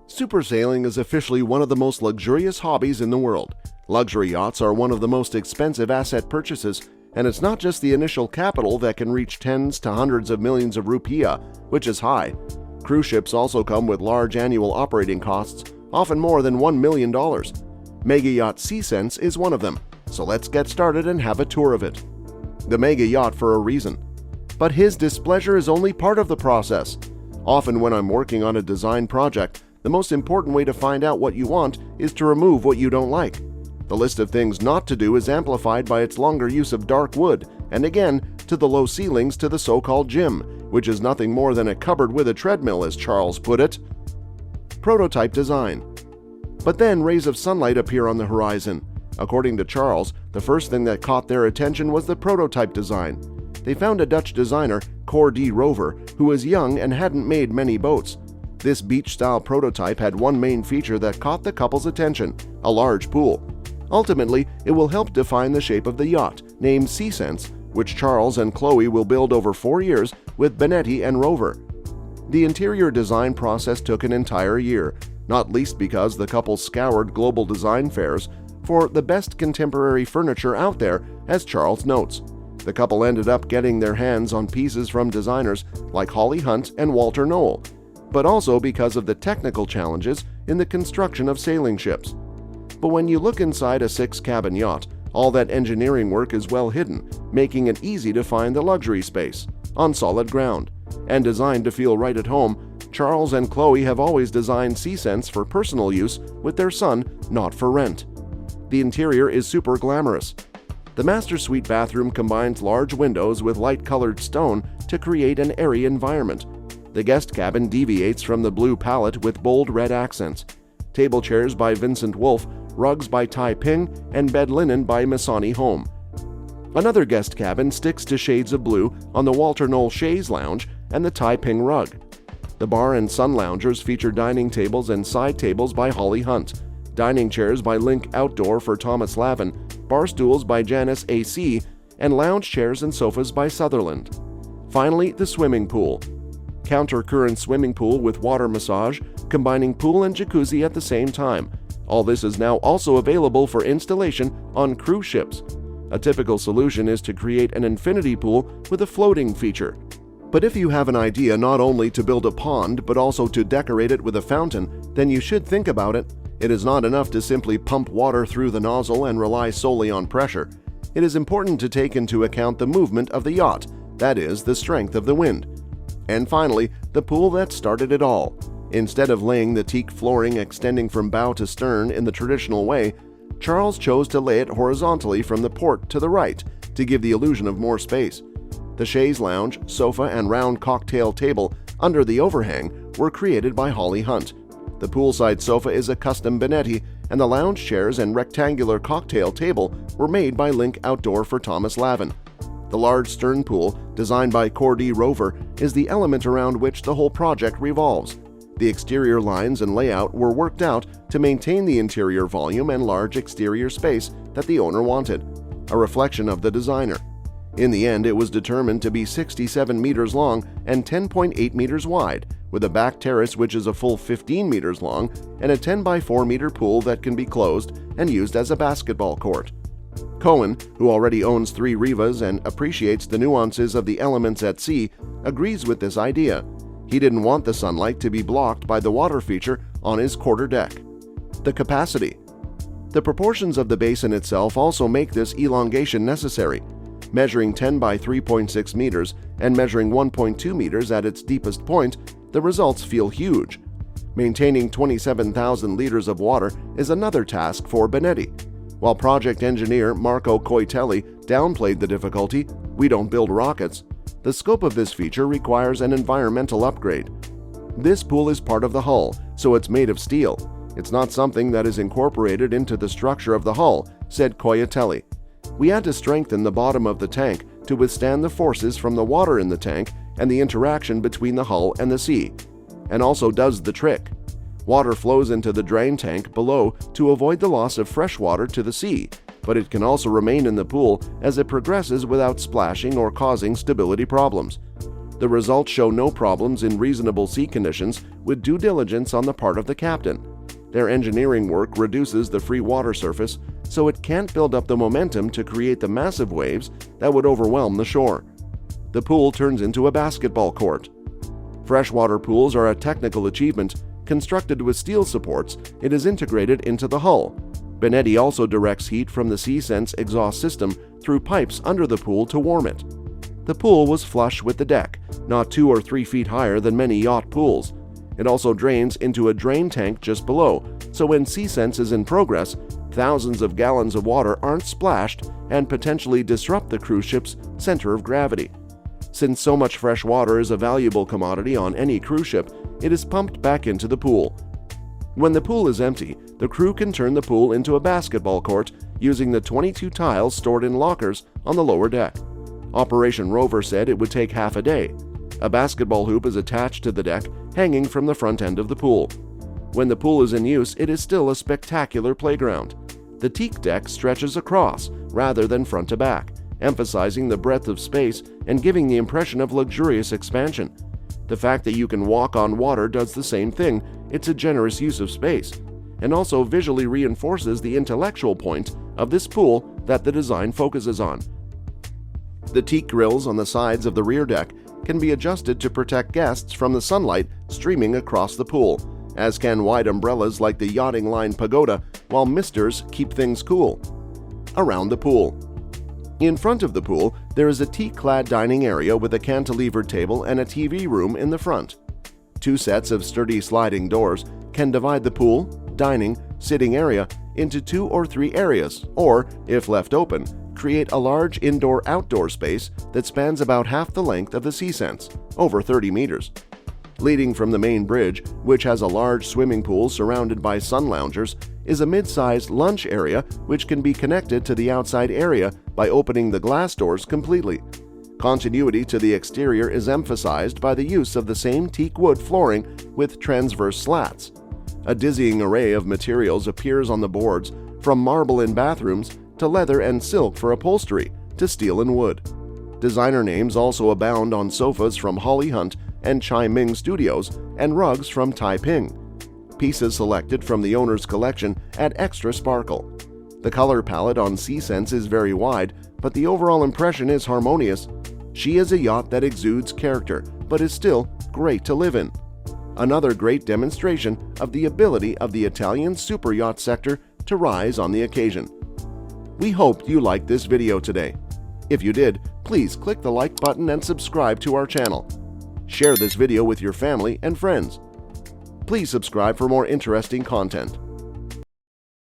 Supersailing is officially one of the most luxurious hobbies in the world. Luxury yachts are one of the most expensive asset purchases, and it's not just the initial capital that can reach tens to hundreds of millions of rupiah, which is high. Cruise ships also come with large annual operating costs, often more than $1 million. Mega Yacht Seasense is one of them, so let's get started and have a tour of it. The Mega Yacht for a reason. But his displeasure is only part of the process. Often when I'm working on a design project, the most important way to find out what you want is to remove what you don't like. The list of things not to do is amplified by its longer use of dark wood, and again, to the low ceilings to the so-called gym, which is nothing more than a cupboard with a treadmill, as Charles put it. Prototype design. But then rays of sunlight appear on the horizon. According to Charles, the first thing that caught their attention was the prototype design. They found a Dutch designer, Cor D. Rover, who was young and hadn't made many boats. This beach-style prototype had one main feature that caught the couple's attention: a large pool. Ultimately, it will help define the shape of the yacht, named Seasense, which Charles and Chloe will build over 4 years with Benetti and Rover. The interior design process took an entire year, not least because the couple scoured global design fairs for the best contemporary furniture out there, as Charles notes. The couple ended up getting their hands on pieces from designers like Holly Hunt and Walter Knoll, but also because of the technical challenges in the construction of sailing ships. But when you look inside a 6-cabin yacht, all that engineering work is well hidden, making it easy to find the luxury space, on solid ground. And designed to feel right at home, Charles and Chloe have always designed Seasense for personal use with their son, not for rent. The interior is super glamorous. The master suite bathroom combines large windows with light-colored stone to create an airy environment. The guest cabin deviates from the blue palette with bold red accents. Table chairs by Vincent Wolf, rugs by Tai Ping, and bed linen by Masani Home. Another guest cabin sticks to shades of blue on the Walter Knoll chaise lounge and the Tai Ping rug. The bar and sun loungers feature dining tables and side tables by Holly Hunt, dining chairs by Link Outdoor for Thomas Lavin, bar stools by Janice AC, and lounge chairs and sofas by Sutherland. Finally, the swimming pool. Counter-current swimming pool with water massage, combining pool and jacuzzi at the same time. All this is now also available for installation on cruise ships. A typical solution is to create an infinity pool with a floating feature. But if you have an idea not only to build a pond but also to decorate it with a fountain, then you should think about it. It is not enough to simply pump water through the nozzle and rely solely on pressure. It is important to take into account the movement of the yacht, that is, the strength of the wind. And finally, the pool that started it all. Instead of laying the teak flooring extending from bow to stern in the traditional way, Charles chose to lay it horizontally from the port to the right to give the illusion of more space. The chaise lounge, sofa, and round cocktail table under the overhang were created by Holly Hunt. The poolside sofa is a custom Benetti, and the lounge chairs and rectangular cocktail table were made by Link Outdoor for Thomas Lavin. The large stern pool, designed by Cor D. Rover, is the element around which the whole project revolves. The exterior lines and layout were worked out to maintain the interior volume and large exterior space that the owner wanted, a reflection of the designer. In the end, it was determined to be 67 meters long and 10.8 meters wide, with a back terrace which is a full 15 meters long and a 10 by 4 meter pool that can be closed and used as a basketball court. Cohen, who already owns 3 Rivas and appreciates the nuances of the elements at sea, agrees with this idea. He didn't want the sunlight to be blocked by the water feature on his quarterdeck. The capacity. The proportions of the basin itself also make this elongation necessary. Measuring 10 by 3.6 meters and measuring 1.2 meters at its deepest point, the results feel huge. Maintaining 27,000 liters of water is another task for Benetti. While project engineer Marco Coitelli downplayed the difficulty, "We don't build rockets," the scope of this feature requires an environmental upgrade. This pool is part of the hull, so it's made of steel. It's not something that is incorporated into the structure of the hull, said Coitelli. "We had to strengthen the bottom of the tank to withstand the forces from the water in the tank and the interaction between the hull and the sea, and also does the trick. Water flows into the drain tank below to avoid the loss of fresh water to the sea, but it can also remain in the pool as it progresses without splashing or causing stability problems. The results show no problems in reasonable sea conditions with due diligence on the part of the captain. Their engineering work reduces the free water surface, so it can't build up the momentum to create the massive waves that would overwhelm the shore. The pool turns into a basketball court. Freshwater pools are a technical achievement. Constructed with steel supports, it is integrated into the hull. Benetti also directs heat from the Seasense exhaust system through pipes under the pool to warm it. The pool was flush with the deck, not 2 or 3 feet higher than many yacht pools. It also drains into a drain tank just below, so when Seasense is in progress, thousands of gallons of water aren't splashed and potentially disrupt the cruise ship's center of gravity. Since so much fresh water is a valuable commodity on any cruise ship, it is pumped back into the pool. When the pool is empty, the crew can turn the pool into a basketball court using the 22 tiles stored in lockers on the lower deck. Operation Rover said it would take half a day. A basketball hoop is attached to the deck, hanging from the front end of the pool. When the pool is in use, it is still a spectacular playground. The teak deck stretches across rather than front to back, emphasizing the breadth of space and giving the impression of luxurious expansion. The fact that you can walk on water does the same thing. It's a generous use of space, and also visually reinforces the intellectual point of this pool that the design focuses on. The teak grills on the sides of the rear deck can be adjusted to protect guests from the sunlight streaming across the pool, as can wide umbrellas like the yachting line pagoda, while misters keep things cool. Around the pool. In front of the pool, there is a teak-clad dining area with a cantilevered table and a TV room in the front. 2 sets of sturdy sliding doors can divide the pool, dining, sitting area into 2 or 3 areas, or, if left open, create a large indoor-outdoor space that spans about half the length of the Seasense, over 30 meters. Leading from the main bridge, which has a large swimming pool surrounded by sun loungers, is a mid-sized lunch area which can be connected to the outside area by opening the glass doors completely. Continuity to the exterior is emphasized by the use of the same teak wood flooring with transverse slats. A dizzying array of materials appears on the boards, from marble in bathrooms to leather and silk for upholstery to steel and wood. Designer names also abound on sofas from Holly Hunt and Chai Ming Studios and rugs from Taiping. Pieces selected from the owner's collection add extra sparkle. The color palette on Seasense is very wide, but the overall impression is harmonious. She is a yacht that exudes character, but is still great to live in. Another great demonstration of the ability of the Italian super yacht sector to rise on the occasion. We hope you liked this video today. If you did, please click the like button and subscribe to our channel. Share this video with your family and friends. Please subscribe for more interesting content.